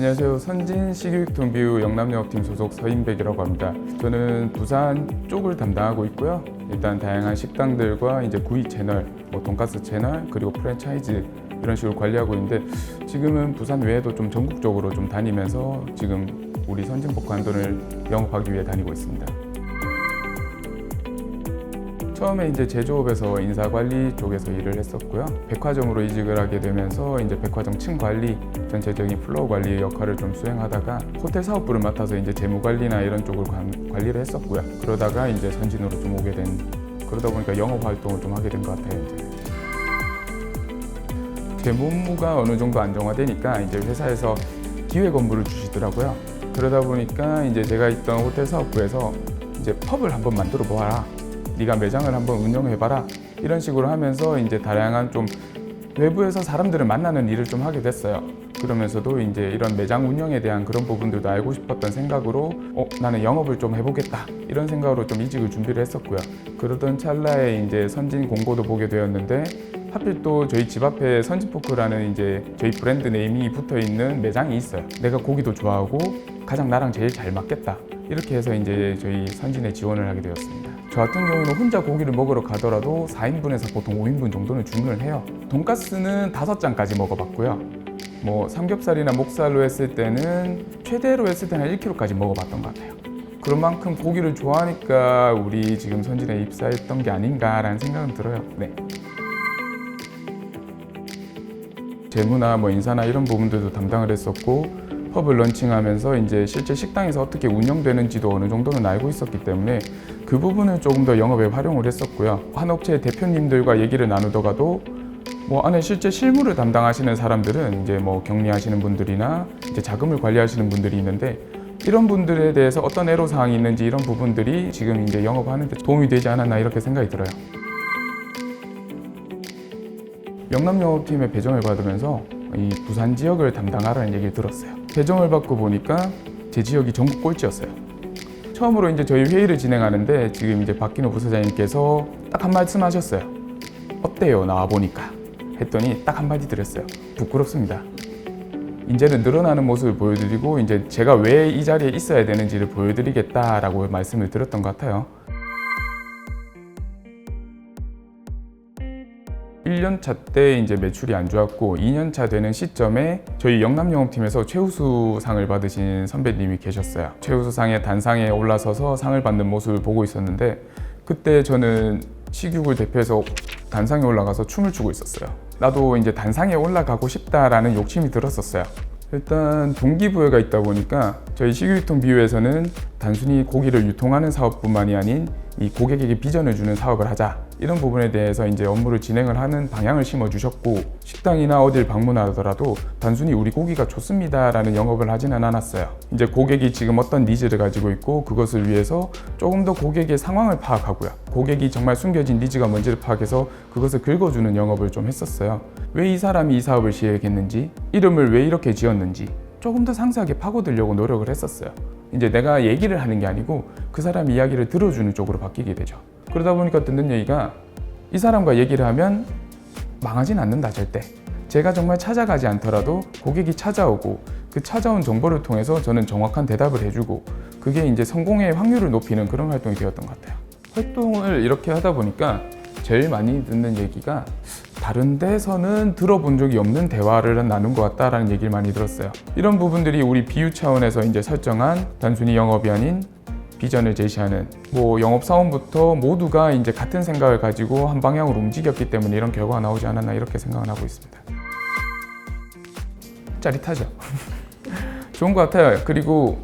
안녕하세요. 선진 식유유통비유 영남영업팀 소속 서인백이라고 합니다. 저는 부산 쪽을 담당하고 있고요. 일단 다양한 식당들과 이제 구이 채널, 돈가스 채널, 그리고 프랜차이즈 이런 식으로 관리하고 있는데 지금은 부산 외에도 좀 전국적으로 좀 다니면서 지금 우리 선진복한돈을 영업하기 위해 다니고 있습니다. 처음에 이제 제조업에서 인사관리 쪽에서 일을 했었고요. 백화점으로 이직을 하게 되면서 이제 백화점 층관리, 전체적인 플로어 관리 역할을 좀 수행하다가 호텔 사업부를 맡아서 이제 재무관리나 이런 쪽을 관리를 했었고요. 그러다가 이제 선진으로 좀 오게 된, 그러다 보니까 영업 활동을 좀 하게 된 것 같아요. 이제 재무가 어느 정도 안정화되니까 이제 회사에서 기획 업무를 주시더라고요. 그러다 보니까 이제 제가 있던 호텔 사업부에서 이제 펍을 한번 만들어 보아라. 네가 매장을 한번 운영해봐라. 이런 식으로 하면서 이제 다양한 좀 외부에서 사람들을 만나는 일을 좀 하게 됐어요. 그러면서도 이제 이런 매장 운영에 대한 그런 부분들도 알고 싶었던 생각으로 나는 영업을 좀 해보겠다. 이런 생각으로 좀 이직을 준비를 했었고요. 그러던 찰나에 이제 선진 공고도 보게 되었는데 하필 또 저희 집 앞에 선진포크라는 이제 저희 브랜드 네임이 붙어 있는 매장이 있어요. 내가 고기도 좋아하고 가장 나랑 제일 잘 맞겠다. 이렇게 해서 이제 저희 선진에 지원을 하게 되었습니다. 저 같은 경우는 혼자 고기를 먹으러 가더라도 4인분에서 보통 5인분 정도는 주문을 해요. 돈가스는 5장까지 먹어봤고요. 삼겹살이나 목살로 했을 때는 최대로 했을 때는 1kg까지 먹어봤던 것 같아요. 그런 만큼 고기를 좋아하니까 우리 지금 선진에 입사했던 게 아닌가라는 생각은 들어요. 네. 재무나 인사나 이런 부분들도 담당을 했었고 펍을 런칭하면서 이제 실제 식당에서 어떻게 운영되는지도 어느 정도는 알고 있었기 때문에 그 부분을 조금 더 영업에 활용을 했었고요. 한 업체의 대표님들과 얘기를 나누다가도 안에 실제 실무를 담당하시는 사람들은 이제 격리하시는 분들이나 이제 자금을 관리하시는 분들이 있는데 이런 분들에 대해서 어떤 애로사항이 있는지 이런 부분들이 지금 이제 영업하는 데 도움이 되지 않았나 이렇게 생각이 들어요. 영남영업팀에 배정을 받으면서 이 부산 지역을 담당하라는 얘기를 들었어요. 배정을 받고 보니까 제 지역이 전국 꼴찌였어요. 처음으로 이제 저희 회의를 진행하는데 지금 이제 박기노 부사장님께서 딱 한 말씀 하셨어요. 어때요? 나와 보니까. 했더니 딱 한마디 드렸어요. 부끄럽습니다. 이제는 늘어나는 모습을 보여드리고 이제 제가 왜 이 자리에 있어야 되는지를 보여드리겠다라고 말씀을 드렸던 것 같아요. 1년차 때 이제 매출이 안 좋았고 2년차 되는 시점에 저희 영남영업팀에서 최우수상을 받으신 선배님이 계셨어요. 최우수상의 단상에 올라서서 상을 받는 모습을 보고 있었는데 그때 저는 식육을 대표해서 단상에 올라가서 춤을 추고 있었어요. 나도 이제 단상에 올라가고 싶다라는 욕심이 들었었어요. 일단 동기부여가 있다 보니까 저희 식유유통비유에서는 단순히 고기를 유통하는 사업뿐만이 아닌 이 고객에게 비전을 주는 사업을 하자 이런 부분에 대해서 이제 업무를 진행을 하는 방향을 심어주셨고 식당이나 어딜 방문하더라도 단순히 우리 고기가 좋습니다라는 영업을 하지는 않았어요. 이제 고객이 지금 어떤 니즈를 가지고 있고 그것을 위해서 조금 더 고객의 상황을 파악하고요. 고객이 정말 숨겨진 니즈가 뭔지를 파악해서 그것을 긁어주는 영업을 좀 했었어요. 왜 이 사람이 이 사업을 시작했는지, 이름을 왜 이렇게 지었는지 조금 더 상세하게 파고들려고 노력을 했었어요. 이제 내가 얘기를 하는 게 아니고 그 사람 이야기를 들어주는 쪽으로 바뀌게 되죠. 그러다 보니까 듣는 얘기가 이 사람과 얘기를 하면 망하진 않는다 절대. 제가 정말 찾아가지 않더라도 고객이 찾아오고 그 찾아온 정보를 통해서 저는 정확한 대답을 해주고 그게 이제 성공의 확률을 높이는 그런 활동이 되었던 것 같아요. 활동을 이렇게 하다 보니까 제일 많이 듣는 얘기가 다른 데서는 들어본 적이 없는 대화를 나눈 것 같다라는 얘기를 많이 들었어요. 이런 부분들이 우리 비유 차원에서 이제 설정한 단순히 영업이 아닌 비전을 제시하는 영업사원부터 모두가 이제 같은 생각을 가지고 한 방향으로 움직였기 때문에 이런 결과가 나오지 않았나 이렇게 생각을 하고 있습니다. 짜릿하죠? 좋은 것 같아요. 그리고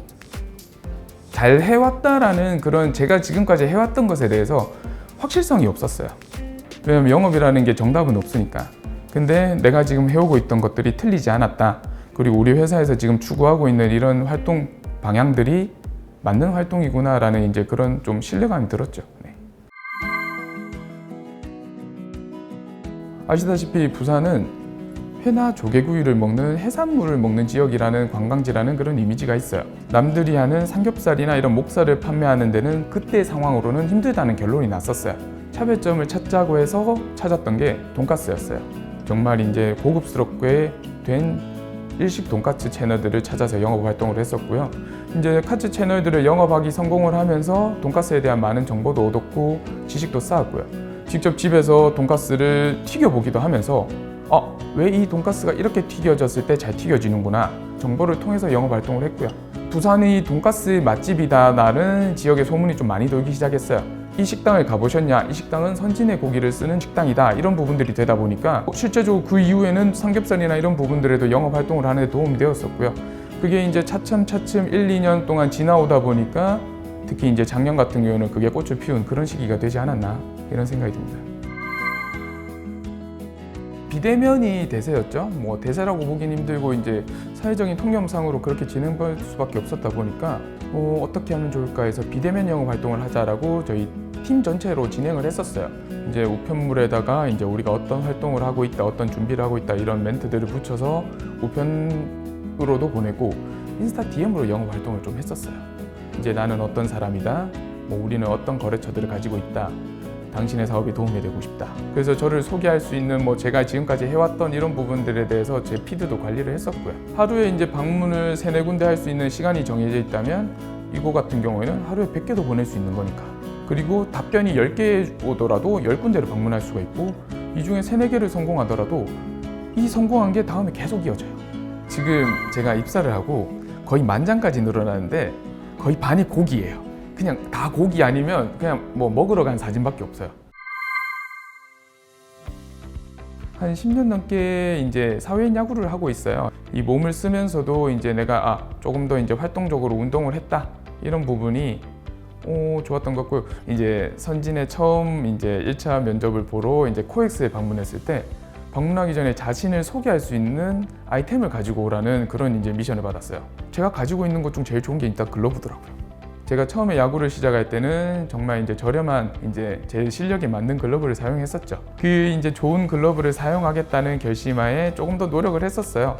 잘 해왔다라는 그런 제가 지금까지 해왔던 것에 대해서 확실성이 없었어요. 왜냐면 영업이라는 게 정답은 없으니까. 근데 내가 지금 해오고 있던 것들이 틀리지 않았다. 그리고 우리 회사에서 지금 추구하고 있는 이런 활동 방향들이 맞는 활동이구나라는 이제 그런 좀 신뢰감이 들었죠. 네. 아시다시피 부산은 회나 조개구이를 먹는 해산물을 먹는 지역이라는 관광지라는 그런 이미지가 있어요. 남들이 하는 삼겹살이나 이런 목살을 판매하는 데는 그때 상황으로는 힘들다는 결론이 났었어요. 차별점을 찾자고 해서 찾았던 게 돈가스였어요. 정말 이제 고급스럽게 된 일식 돈까스 채널들을 찾아서 영업 활동을 했었고요. 이제 카츠 채널들을 영업하기 성공을 하면서 돈까스에 대한 많은 정보도 얻었고 지식도 쌓았고요. 직접 집에서 돈까스를 튀겨보기도 하면서 왜 이 돈까스가 이렇게 튀겨졌을 때 잘 튀겨지는구나 정보를 통해서 영업 활동을 했고요. 부산이 돈까스 맛집이다라는 지역의 소문이 좀 많이 돌기 시작했어요. 이 식당을 가보셨냐? 이 식당은 선진의 고기를 쓰는 식당이다. 이런 부분들이 되다 보니까 실제적으로 그 이후에는 삼겹살이나 이런 부분들에도 영업 활동을 하는 데 도움이 되었었고요. 그게 이제 차츰 1, 2년 동안 지나오다 보니까 특히 이제 작년 같은 경우는 그게 꽃을 피운 그런 시기가 되지 않았나 이런 생각이 듭니다. 비대면이 대세였죠. 뭐 대세라고 보긴 힘들고 이제 사회적인 통념상으로 그렇게 진행될 수밖에 없었다 보니까 어떻게 하면 좋을까 해서 비대면 영업 활동을 하자라고 저희 팀 전체로 진행을 했었어요. 이제 우편물에다가 이제 우리가 어떤 활동을 하고 있다, 어떤 준비를 하고 있다 이런 멘트들을 붙여서 우편으로도 보내고 인스타 DM으로 영업 활동을 좀 했었어요. 이제 나는 어떤 사람이다, 뭐 우리는 어떤 거래처들을 가지고 있다. 당신의 사업에 도움이 되고 싶다. 그래서 저를 소개할 수 있는 뭐 제가 지금까지 해왔던 이런 부분들에 대해서 제 피드도 관리를 했었고요. 하루에 이제 방문을 3-4군데 할 수 있는 시간이 정해져 있다면 이거 같은 경우에는 하루에 100개도 보낼 수 있는 거니까. 그리고 답변이 10개 오더라도 10군데를 방문할 수가 있고 이 중에 3-4개를 성공하더라도 이 성공한 게 다음에 계속 이어져요. 지금 제가 입사를 하고 거의 10,000장까지 늘어나는데 거의 반이 고기예요. 그냥 다 고기 아니면 그냥 뭐 먹으러 간 사진밖에 없어요. 한 10년 넘게 이제 사회인 야구를 하고 있어요. 이 몸을 쓰면서도 이제 내가 조금 더 이제 활동적으로 운동을 했다 이런 부분이 좋았던 것 같고요. 이제 선진에 처음 이제 1차 면접을 보러 이제 코엑스에 방문했을 때 방문하기 전에 자신을 소개할 수 있는 아이템을 가지고 오라는 그런 이제 미션을 받았어요. 제가 가지고 있는 것 중 제일 좋은 게 일단 글러브더라고요. 제가 처음에 야구를 시작할 때는 정말 이제 저렴한 이제 제 실력에 맞는 글러브를 사용했었죠. 그 이제 좋은 글러브를 사용하겠다는 결심하에 조금 더 노력을 했었어요.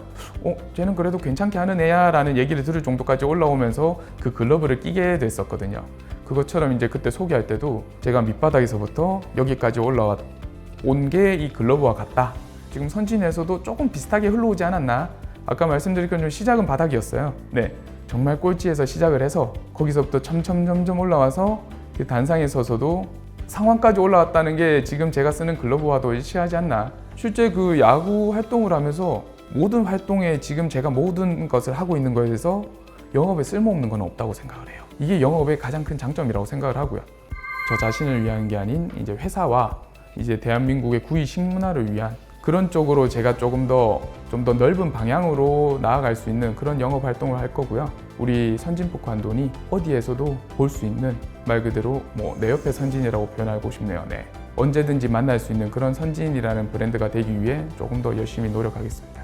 쟤는 그래도 괜찮게 하는 애야라는 얘기를 들을 정도까지 올라오면서 그 글러브를 끼게 됐었거든요. 그것처럼 이제 그때 소개할 때도 제가 밑바닥에서부터 여기까지 올라온 게 이 글러브와 같다. 지금 선진에서도 조금 비슷하게 흘러오지 않았나? 아까 말씀드린 것처럼 시작은 바닥이었어요. 네. 정말 꼴찌에서 시작을 해서 거기서부터 점점 올라와서 그 단상에 서서도 상황까지 올라왔다는 게 지금 제가 쓰는 글러브와도 일치하지 않나. 실제 그 야구 활동을 하면서 모든 활동에 지금 제가 모든 것을 하고 있는 거에 대해서 영업에 쓸모없는 건 없다고 생각을 해요. 이게 영업의 가장 큰 장점이라고 생각을 하고요. 저 자신을 위한 게 아닌 이제 회사와 이제 대한민국의 구이 식문화를 위한 그런 쪽으로 제가 좀 더 넓은 방향으로 나아갈 수 있는 그런 영업 활동을 할 거고요. 우리 선진포크 한돈이 어디에서도 볼 수 있는 말 그대로 뭐 내 옆에 선진이라고 표현하고 싶네요. 네. 언제든지 만날 수 있는 그런 선진이라는 브랜드가 되기 위해 조금 더 열심히 노력하겠습니다.